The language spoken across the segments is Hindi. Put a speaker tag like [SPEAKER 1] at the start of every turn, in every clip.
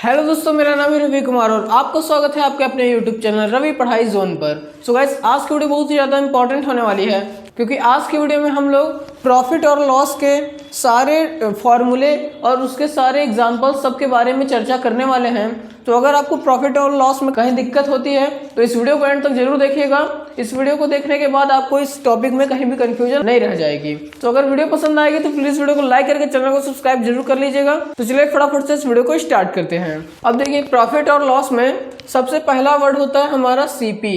[SPEAKER 1] हेलो दोस्तों, मेरा नाम है रवि कुमार और आपका स्वागत है आपके अपने यूट्यूब चैनल रवि पढ़ाई जोन पर। सो गाइस, आज की वीडियो बहुत ही ज़्यादा इंपॉर्टेंट होने वाली है क्योंकि आज की वीडियो में हम लोग प्रॉफिट और लॉस के सारे फॉर्मूले और उसके सारे एग्जांपल्स सबके बारे में चर्चा करने वाले हैं। तो अगर आपको प्रॉफिट और लॉस में कहीं दिक्कत होती है तो इस वीडियो को एंड तक जरूर देखिएगा। इस वीडियो को देखने के बाद आपको इस टॉपिक में कहीं भी कंफ्यूजन नहीं रह जाएगी। तो अगर वीडियो पसंद आएगी तो प्लीज वीडियो को लाइक करके चैनल को सब्सक्राइब जरूर कर लीजिएगा। तो चलिए फटाफट से इस वीडियो को स्टार्ट करते हैं। अब देखिए, प्रॉफिट और लॉस में सबसे पहला वर्ड होता है हमारा सीपी।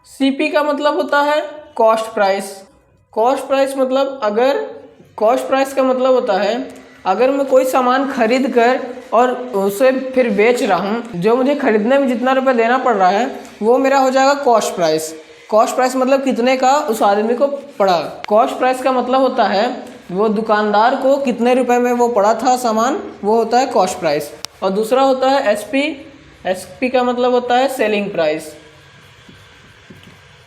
[SPEAKER 1] सीपी का मतलब होता है कॉस्ट प्राइस। कॉस्ट प्राइस मतलब कॉस्ट प्राइस का मतलब होता है अगर मैं कोई सामान खरीद कर और उसे फिर बेच रहा हूँ, जो मुझे खरीदने में जितना रुपये देना पड़ रहा है वो मेरा हो जाएगा कॉस्ट प्राइस। कॉस्ट प्राइस मतलब कितने का उस आदमी को पड़ा। कॉस्ट प्राइस का मतलब होता है वो दुकानदार को कितने रुपए में वो पड़ा था सामान, वो होता है कॉस्ट प्राइस। और दूसरा होता है एसपी। एसपी का मतलब होता है सेलिंग प्राइस।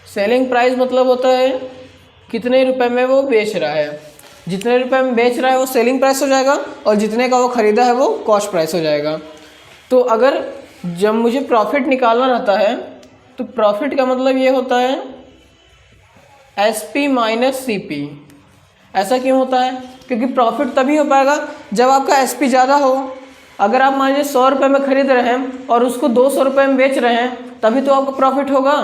[SPEAKER 1] सेलिंग प्राइस मतलब होता है कितने रुपए में वो बेच रहा है। जितने रुपए में बेच रहा है वो सेलिंग प्राइस हो जाएगा और जितने का वो खरीदा है वो कॉस्ट प्राइस हो जाएगा। तो अगर जब मुझे प्रॉफिट निकालना रहता है तो प्रॉफिट का मतलब ये होता है एसपी माइनस सीपी। ऐसा क्यों होता है? क्योंकि प्रॉफिट तभी हो पाएगा जब आपका एसपी ज़्यादा हो। अगर आप मान लीजिए 100 रुपये में खरीद रहे हैं और उसको 200 रुपये में बेच रहे हैं तभी तो आपका प्रॉफिट होगा।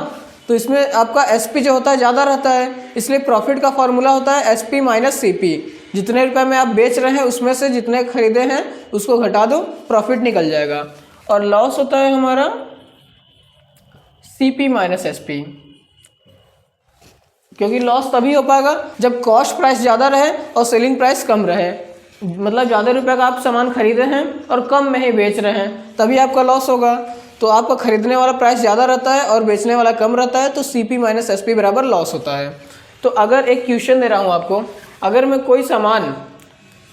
[SPEAKER 1] तो इसमें आपका एसपी जो होता है ज़्यादा रहता है, इसलिए प्रॉफिट का फॉर्मूला होता है एसपी माइनस सीपी। जितने रुपए में आप बेच रहे हैं उसमें से जितने खरीदे हैं उसको घटा दो, प्रॉफिट निकल जाएगा। और लॉस होता है हमारा सीपी माइनस एसपी, क्योंकि लॉस तभी हो पाएगा जब कॉस्ट प्राइस ज़्यादा रहे और सेलिंग प्राइस कम रहे। मतलब ज़्यादा रुपये का आप सामान खरीदे हैं और कम में ही बेच रहे हैं, तभी आपका लॉस होगा। तो आपका खरीदने वाला प्राइस ज़्यादा रहता है और बेचने वाला कम रहता है, तो सीपी माइनस एसपी बराबर लॉस होता है। तो अगर एक क्वेश्चन दे रहा हूँ आपको, अगर मैं कोई सामान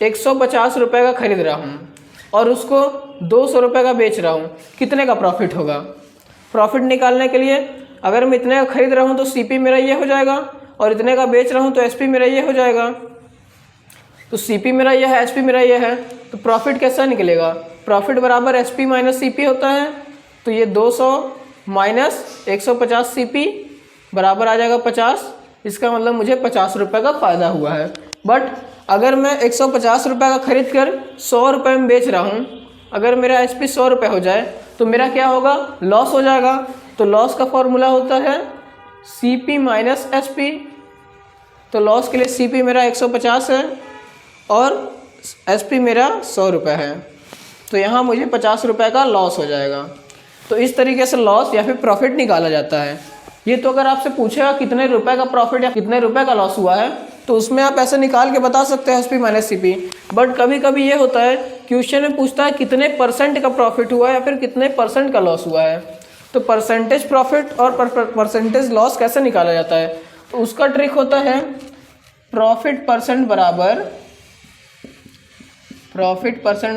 [SPEAKER 1] 150 रुपये का खरीद रहा हूँ और उसको 200 रुपये का बेच रहा हूँ, कितने का प्रॉफिट होगा? प्रॉफिट निकालने के लिए अगर मैं इतने का खरीद रहा हूँ तो सीपी मेरा ये हो जाएगा और इतने का बेच रहा हूँ तो एसपी मेरा ये हो जाएगा। तो सीपी मेरा यह है, एसपी मेरा यह है, तो प्रॉफिट कैसा निकलेगा? प्रॉफिट बराबर एसपी माइनस सीपी होता है। तो ये 200 माइनस 150 सीपी बराबर आ जाएगा 50। इसका मतलब मुझे 50 रुपये का फ़ायदा हुआ है। बट अगर मैं 150 रुपये का खरीद कर 100 रुपये में बेच रहा हूँ, अगर मेरा एसपी 100 रुपये हो जाए तो मेरा क्या होगा? लॉस हो जाएगा। तो लॉस का फॉर्मूला होता है सीपी माइनस एसपी। तो लॉस के लिए सीपी मेरा 150 है और एसपी मेरा 100 रुपये है, तो यहाँ मुझे 50 रुपये का लॉस हो जाएगा। तो इस तरीके से लॉस या फिर प्रॉफिट निकाला जाता है। ये तो अगर आपसे पूछेगा कितने रुपए का प्रॉफिट या कितने रुपए का लॉस हुआ है तो उसमें आप ऐसे निकाल के बता सकते हैं एसपी माइनस सीपी। बट कभी कभी ये होता है क्वेश्चन में पूछता है कितने % का प्रॉफिट हुआ है या फिर कितने % का लॉस हुआ है। तो परसेंटेज प्रॉफिट और परसेंटेज लॉस कैसे निकाला जाता है? तो उसका ट्रिक होता है प्रॉफिट परसेंट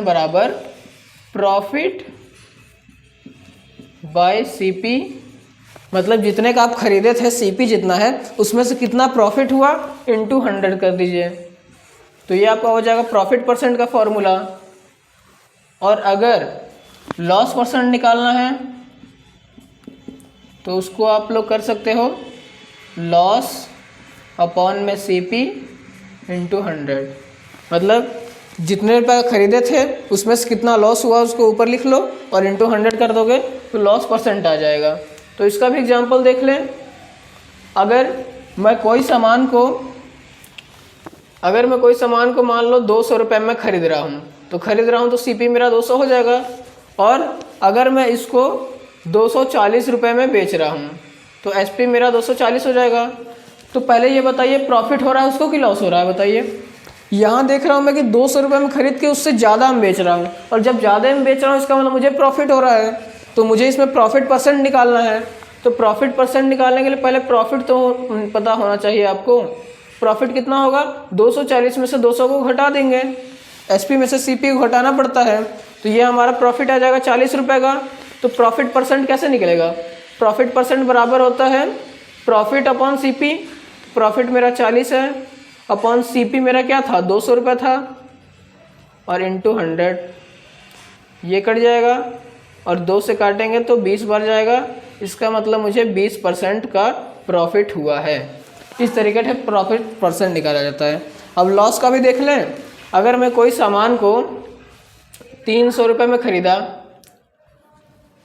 [SPEAKER 1] बराबर प्रॉफिट बाय सीपी। मतलब जितने का आप खरीदे थे सीपी जितना है उसमें से कितना प्रॉफिट हुआ इंटू 100 कर दीजिए, तो ये आपका हो जाएगा प्रॉफिट परसेंट का फॉर्मूला। और अगर लॉस परसेंट निकालना है तो उसको आप लोग कर सकते हो लॉस अपॉन में सीपी इंटू 100। मतलब जितने रुपये खरीदे थे उसमें से कितना लॉस हुआ उसको ऊपर लिख लो और इंटू 100 कर दोगे तो लॉस परसेंट आ जाएगा। तो इसका भी एग्जांपल देख लें। अगर मैं कोई सामान को मान लो 200 रुपये में खरीद रहा हूँ तो सीपी मेरा 200 हो जाएगा। और अगर मैं इसको 240 रुपये में बेच रहा हूँ तो एसपी मेरा 240 हो जाएगा। तो पहले ये बताइए प्रॉफिट हो रहा है उसको कि लॉस हो रहा है? बताइए। यहाँ देख रहा हूँ मैं कि 200 रुपये में खरीद के उससे ज़्यादा में बेच रहा हूँ और जब ज़्यादा में बेच रहा हूँ इसका मतलब मुझे प्रॉफिट हो रहा है, तो मुझे इसमें प्रॉफिट परसेंट निकालना है। तो प्रॉफिट परसेंट निकालने के लिए पहले प्रॉफिट तो पता होना चाहिए आपको। प्रॉफिट कितना होगा? 240 में से 200 को घटा देंगे, एसपी में से सीपी को घटाना पड़ता है, तो ये हमारा प्रॉफिट आ जाएगा 40 रुपये का। तो प्रॉफिट परसेंट कैसे निकलेगा? प्रॉफिट परसेंट बराबर होता है प्रॉफिट अपॉन सीपी। प्रॉफिट मेरा 40 है अपॉन सीपी मेरा क्या था? 200 रुपये था और इंटू 100। ये कट जाएगा और 2 से काटेंगे तो 20 बार जाएगा। इसका मतलब मुझे 20% का प्रॉफिट हुआ है। इस तरीके से प्रॉफिट परसेंट निकाला जाता है। अब लॉस का भी देख लें। अगर मैं कोई सामान को 300 रुपये में ख़रीदा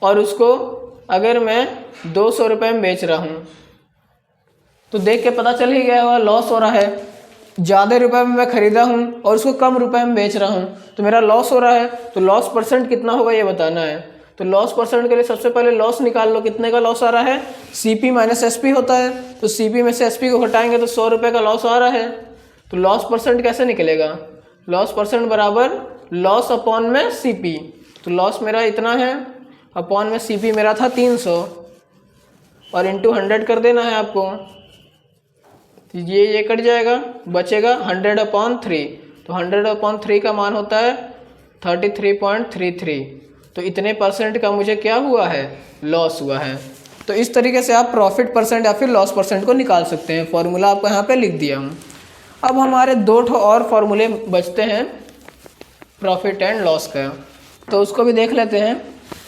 [SPEAKER 1] और उसको अगर मैं 200 रुपये में बेच रहा हूँ तो देख के पता चल ही गया होगा लॉस हो रहा है। ज़्यादा रुपए में मैं ख़रीदा हूँ और उसको कम रुपए में बेच रहा हूँ तो मेरा लॉस हो रहा है। तो लॉस परसेंट कितना होगा ये बताना है। तो लॉस परसेंट के लिए सबसे पहले लॉस निकाल लो। कितने का लॉस आ रहा है? CP माइनस SP होता है। तो CP में से SP को हटाएंगे तो 100 रुपये का लॉस आ रहा है। तो लॉस परसेंट कैसे निकलेगा? लॉस परसेंट बराबर लॉस अपॉन में CP। तो लॉस मेरा इतना है, अपॉन में CP मेरा था 300 और इंटू 100 कर देना है आपको। तो ये कट जाएगा, बचेगा 100/3। तो 100/3 का मान होता है 33.33। तो इतने परसेंट का मुझे क्या हुआ है? लॉस हुआ है। तो इस तरीके से आप प्रॉफिट परसेंट या फिर लॉस परसेंट को निकाल सकते हैं। फॉर्मूला आपको यहाँ पे लिख दिया हूँ। अब हमारे 2 और फॉर्मूले बचते हैं प्रॉफिट एंड लॉस का, तो उसको भी देख लेते हैं।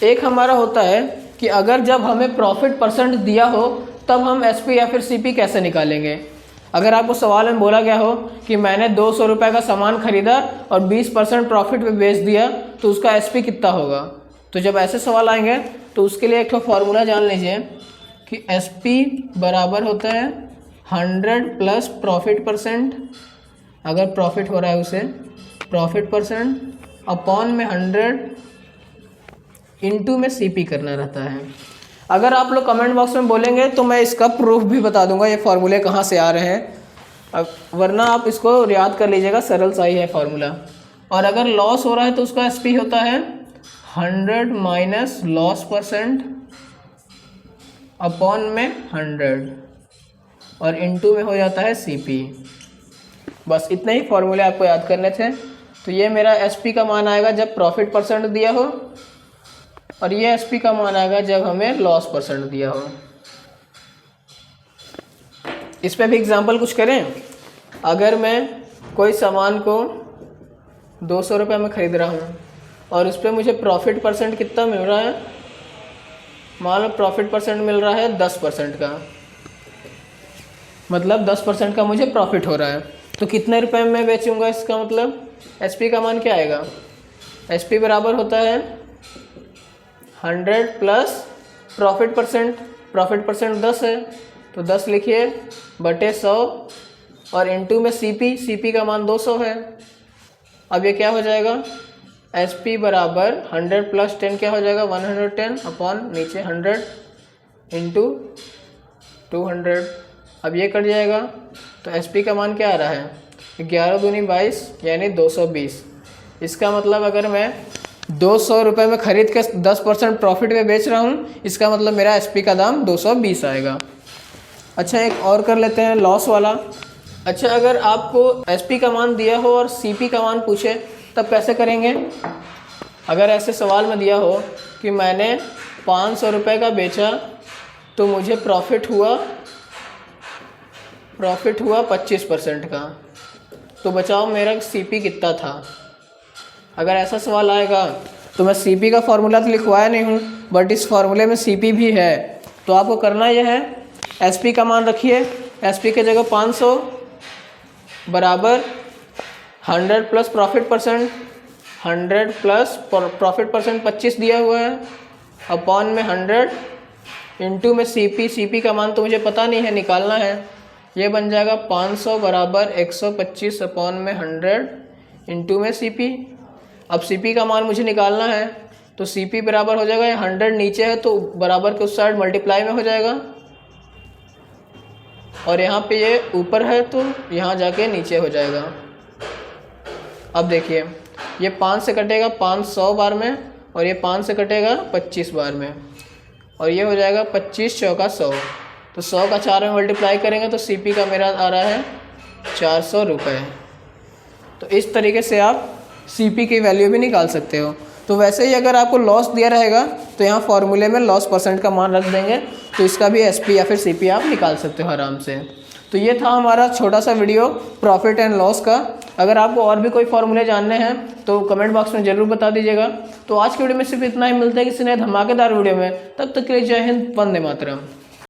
[SPEAKER 1] एक हमारा होता है कि अगर जब हमें प्रॉफिट परसेंट दिया हो तब हम SP या फिर CP कैसे निकालेंगे। अगर आपको सवाल में बोला गया हो कि मैंने 200 रुपये का सामान खरीदा और 20% प्रॉफिट पे बेच दिया तो उसका SP कितना होगा। तो जब ऐसे सवाल आएंगे तो उसके लिए एक फॉर्मूला जान लीजिए कि SP बराबर होता है 100 प्लस प्रॉफिट परसेंट, अगर प्रॉफिट हो रहा है उसे, प्रॉफिट परसेंट अपॉन में 100 इंटू में CP करना रहता है। अगर आप लोग कमेंट बॉक्स में बोलेंगे तो मैं इसका प्रूफ भी बता दूंगा ये फार्मूले कहाँ से आ रहे हैं, वरना आप इसको याद कर लीजिएगा, सरल सा ही है फार्मूला। और अगर लॉस हो रहा है तो उसका SP होता है 100 माइनस लॉस परसेंट अपॉन में 100 और इंटू में हो जाता है CP। बस इतने ही फॉर्मूले आपको याद करने थे। तो ये मेरा SP का मान आएगा जब प्रॉफिट परसेंट दिया हो और ये SP का मान आएगा जब हमें लॉस परसेंट दिया हो। इस पे भी एग्जांपल कुछ करें। अगर मैं कोई सामान को 200 रुपये में ख़रीद रहा हूँ और उस पर मुझे प्रॉफिट परसेंट कितना मिल रहा है, मान लो प्रॉफिट परसेंट मिल रहा है 10% का, मतलब 10% का मुझे प्रॉफिट हो रहा है। तो कितने रुपए में बेचूंगा, इसका मतलब SP का मान क्या आएगा? SP बराबर होता है 100 plus profit percent. Profit percent 10 है तो 10 लिखिए बटे 100 और इंटू में CP का मान 200 है। अब ये क्या हो जाएगा? SP बराबर 100 प्लस 10 क्या हो जाएगा? 110 अपॉन नीचे 100 इंटू 200। अब ये कट जाएगा तो SP का मान क्या आ रहा है? 11 दूनी 22 यानी 220। इसका मतलब अगर मैं 200 रुपये में ख़रीद के 10% प्रॉफिट में बेच रहा हूँ, इसका मतलब मेरा SP का दाम 220 आएगा। अच्छा, एक और कर लेते हैं लॉस वाला। अच्छा, अगर आपको SP का मान दिया हो और CP का मान पूछे तब कैसे करेंगे? अगर ऐसे सवाल में दिया हो कि मैंने 500 रुपये का बेचा तो मुझे प्रॉफिट हुआ 25% का, तो बचाओ मेरा CP कितना था। अगर ऐसा सवाल आएगा तो मैं CP का फार्मूला तो लिखवाया नहीं हूँ, बट इस फार्मूले में CP भी है। तो आपको करना यह है, SP का मान रखिए, SP के जगह 500 बराबर 100 plus profit percent, 100 plus profit percent 25 दिया हुआ है अपॉन में 100 इंटू में CP का मान तो मुझे पता नहीं है, निकालना है। ये बन जाएगा 500 बराबर 125 अपॉन में 100 इंटू में CP। अब CP का मान मुझे निकालना है तो CP बराबर हो जाएगा, 100 नीचे है तो बराबर के उस साइड मल्टीप्लाई में हो जाएगा और यहाँ पे ये ऊपर है तो यहाँ जाके नीचे हो जाएगा। अब देखिए ये 5 से कटेगा 500 बार में और ये 5 से कटेगा 25 बार में और ये हो जाएगा 25 चौका 100। तो 100 का 4 में मल्टीप्लाई करेंगे तो CP का मेरा आ रहा है 400 रुपये। तो इस तरीके से आप CP की वैल्यू भी निकाल सकते हो। तो वैसे ही अगर आपको लॉस दिया रहेगा तो यहाँ फॉर्मूले में लॉस परसेंट का मान रख देंगे तो इसका भी SP या फिर CP आप निकाल सकते हो आराम से। तो ये था हमारा छोटा सा वीडियो प्रॉफिट एंड लॉस का। अगर आपको और भी कोई फॉर्मूले जानने हैं तो कमेंट बॉक्स में ज़रूर बता दीजिएगा। तो आज की वीडियो में सिर्फ इतना ही, मिलते हैं किसी नए धमाकेदार वीडियो में, तब तक के लिए जय हिंद, वंदे मातरम।